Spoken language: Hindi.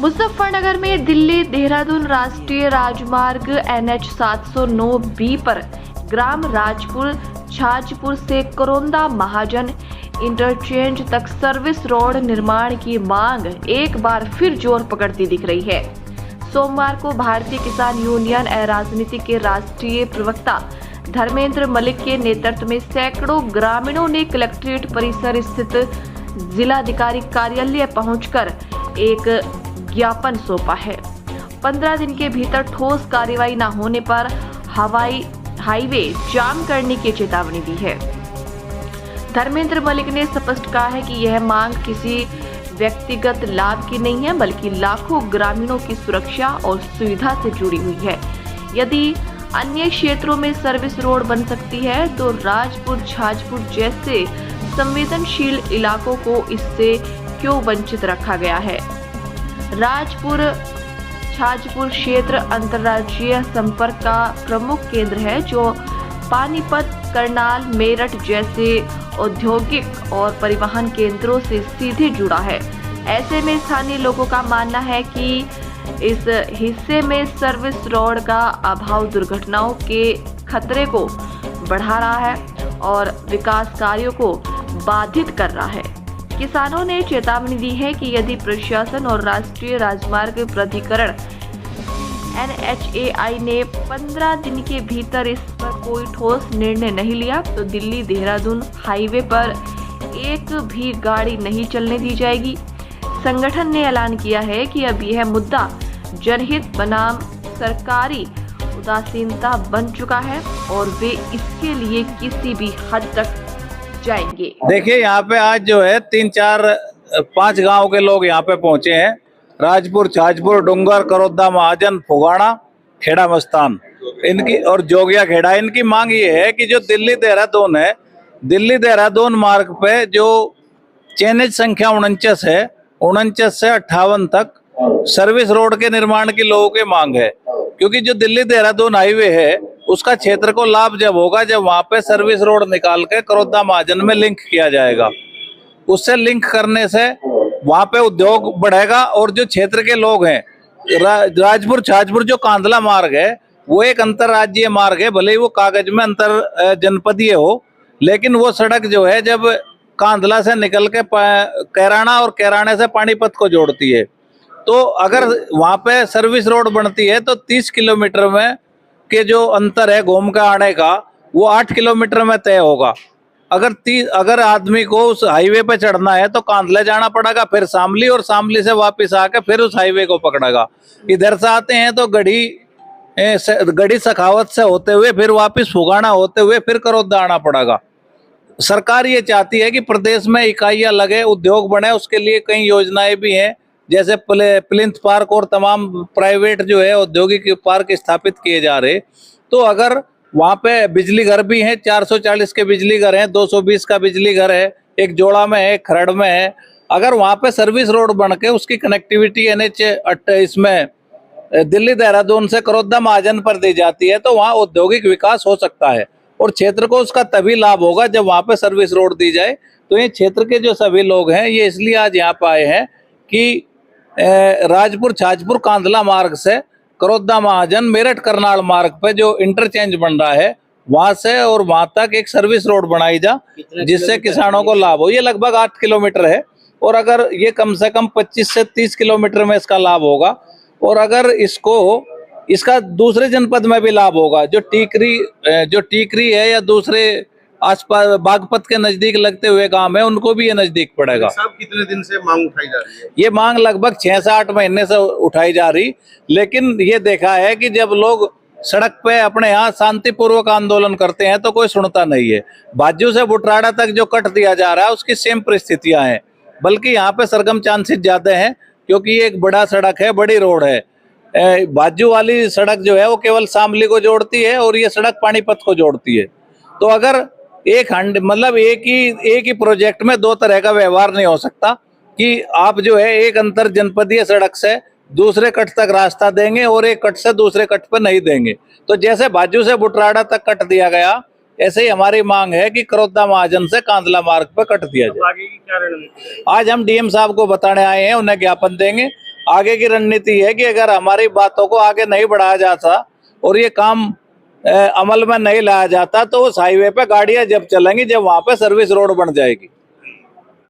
मुजफ्फरनगर में दिल्ली देहरादून राष्ट्रीय राजमार्ग NH 709B पर ग्राम राजपुर छाजपुर से करोंदा महाजन इंटरचेंज तक सर्विस रोड निर्माण की मांग एक बार फिर जोर पकड़ती दिख रही है। सोमवार को भारतीय किसान यूनियन राजनीति के राष्ट्रीय प्रवक्ता धर्मेंद्र मलिक के नेतृत्व में सैकड़ों ग्रामीणों ने कलेक्ट्रेट परिसर स्थित जिलाधिकारी कार्यालय पहुंचकर एक ज्ञापन सौंपा है। 15 दिन के भीतर ठोस कार्रवाई न होने पर हाईवे जाम करने की चेतावनी दी है। धर्मेंद्र मलिक ने स्पष्ट कहा है कि यह मांग किसी व्यक्तिगत लाभ की नहीं है, बल्कि लाखों ग्रामीणों की सुरक्षा और सुविधा से जुड़ी हुई है। यदि अन्य क्षेत्रों में सर्विस रोड बन सकती है तो राजपुर छाजपुर जैसे संवेदनशील इलाकों को इससे क्यों वंचित रखा गया है। राजपुर छाजपुर क्षेत्र अंतर्राज्यीय संपर्क का प्रमुख केंद्र है, जो पानीपत, करनाल, मेरठ जैसे औद्योगिक और परिवहन केंद्रों से सीधे जुड़ा है। ऐसे में स्थानीय लोगों का मानना है कि इस हिस्से में सर्विस रोड का अभाव दुर्घटनाओं के खतरे को बढ़ा रहा है और विकास कार्यों को बाधित कर रहा है। किसानों ने चेतावनी दी है कि यदि प्रशासन और राष्ट्रीय राजमार्ग प्राधिकरण NHAI ने 15 दिन के भीतर इस पर कोई ठोस निर्णय नहीं लिया तो दिल्ली देहरादून हाईवे पर एक भी गाड़ी नहीं चलने दी जाएगी। संगठन ने ऐलान किया है कि अब यह मुद्दा जनहित बनाम सरकारी उदासीनता बन चुका है और वे इसके लिए किसी भी हद तक जाएंगे। देखिए, यहाँ पे आज जो है 3, 4, 5 गांव के लोग यहाँ पे पहुंचे हैं। राजपुर, छाजपुर, डूंगर, करोदा, महाजन, फुगाना, खेड़ा मस्तान, इनकी और जोगिया खेड़ा। इनकी मांग ये है कि जो दिल्ली देहरादून है, दिल्ली देहरादून मार्ग पे जो चेनेज संख्या 49 है, 49 से 58 तक सर्विस रोड के निर्माण की लोगों की मांग है। क्योंकि जो दिल्ली देहरादून हाईवे है उसका क्षेत्र को लाभ जब होगा जब वहां पे सर्विस रोड निकाल के करोदा महाजन में लिंक किया जाएगा। उससे लिंक करने से वहां पे उद्योग बढ़ेगा और जो क्षेत्र के लोग हैं, राजपुर छाजपुर जो कांदला मार्ग है वो एक अंतरराज्यीय मार्ग है, भले ही वो कागज में अंतर जनपदीय हो, लेकिन वो सड़क जो है जब कांदला से निकल के कैराना और कैराने से पानीपत को जोड़ती है, तो अगर वहां पे सर्विस रोड बनती है तो 30 किलोमीटर में के जो अंतर है घूम के आने का वो 8 किलोमीटर में तय होगा। अगर आदमी को उस हाईवे पे चढ़ना है तो कांदले जाना पड़ेगा, फिर शामली, और शामली से वापस आके फिर उस हाईवे को पकड़ेगा। इधर से आते हैं तो गढ़ी सखावत से होते हुए फिर वापस फुगाना होते हुए फिर करोदा आना पड़ेगा। सरकार ये चाहती है कि प्रदेश में इकाइयां लगे, उद्योग बने, उसके लिए कई योजनाएं भी हैं, जैसे प्लिंथ पार्क और तमाम प्राइवेट जो है औद्योगिक पार्क स्थापित किए जा रहे। तो अगर वहाँ पे बिजली घर भी हैं, 440 के बिजली घर हैं, 220 का बिजली घर है, एक जोड़ा में है, खरड़ में है। अगर वहाँ पे सर्विस रोड बन के उसकी कनेक्टिविटी NH इसमें दिल्ली देहरादून से करोदा महाजन पर दी जाती है तो वहाँ औद्योगिक विकास हो सकता है और क्षेत्र को उसका तभी लाभ होगा जब वहाँ पे सर्विस रोड दी जाए। तो ये क्षेत्र के जो सभी लोग हैं ये इसलिए आज यहाँ पे आए हैं कि राजपुर छाजपुर कांदला मार्ग से करोदा महाजन मेरठ करनाल मार्ग पे जो इंटरचेंज बन रहा है वहां से और वहां तक एक सर्विस रोड बनाई जा जिससे किसानों को लाभ हो। ये लगभग 8 किलोमीटर है और अगर ये कम से कम 25 से 30 किलोमीटर में इसका लाभ होगा और अगर इसका दूसरे जनपद में भी लाभ होगा, जो टीकरी है या दूसरे आसपास बागपत के नजदीक लगते हुए गांव है उनको भी ये नजदीक पड़ेगा। साहब, कितने दिन से मांग उठाई जा रही है? ये मांग लगभग 6 से 8 महीने से उठाई जा रही, लेकिन ये देखा है कि जब लोग सड़क पे अपने यहाँ शांतिपूर्वक आंदोलन करते हैं तो कोई सुनता नहीं है। बाजू से बुटराड़ा तक जो कट दिया जा रहा है उसकी सेम परिस्थितियां हैं, बल्कि यहाँ पे सरगम चांसेस ज्यादा हैं क्योंकि ये एक बड़ा सड़क है, बड़ी रोड है। बाजू वाली सड़क जो है वो केवल शामली को जोड़ती है और ये सड़क पानीपत को जोड़ती है। तो अगर एक ही प्रोजेक्ट में 2 तरह का व्यवहार नहीं हो सकता कि आप जो है एक अंतर जनपदीय सड़क से दूसरे कट तक रास्ता देंगे और एक कट से दूसरे कट पर नहीं देंगे। तो जैसे बाजू से बुटराड़ा तक कट दिया गया, ऐसे ही हमारी मांग है कि करोदा महाजन से कांदला मार्ग पर कट दिया जाए। आगे की क्या रणनीति? आज हम DM साहब को बताने आए हैं, उन्हें ज्ञापन देंगे आगे की रणनीति है कि अगर हमारी बातों को आगे नहीं बढ़ाया जाता और ये काम अमल में नहीं लाया जाता तो उस हाईवे पे गाड़ियां जब चलेंगी जब वहां पे सर्विस रोड बन जाएगी।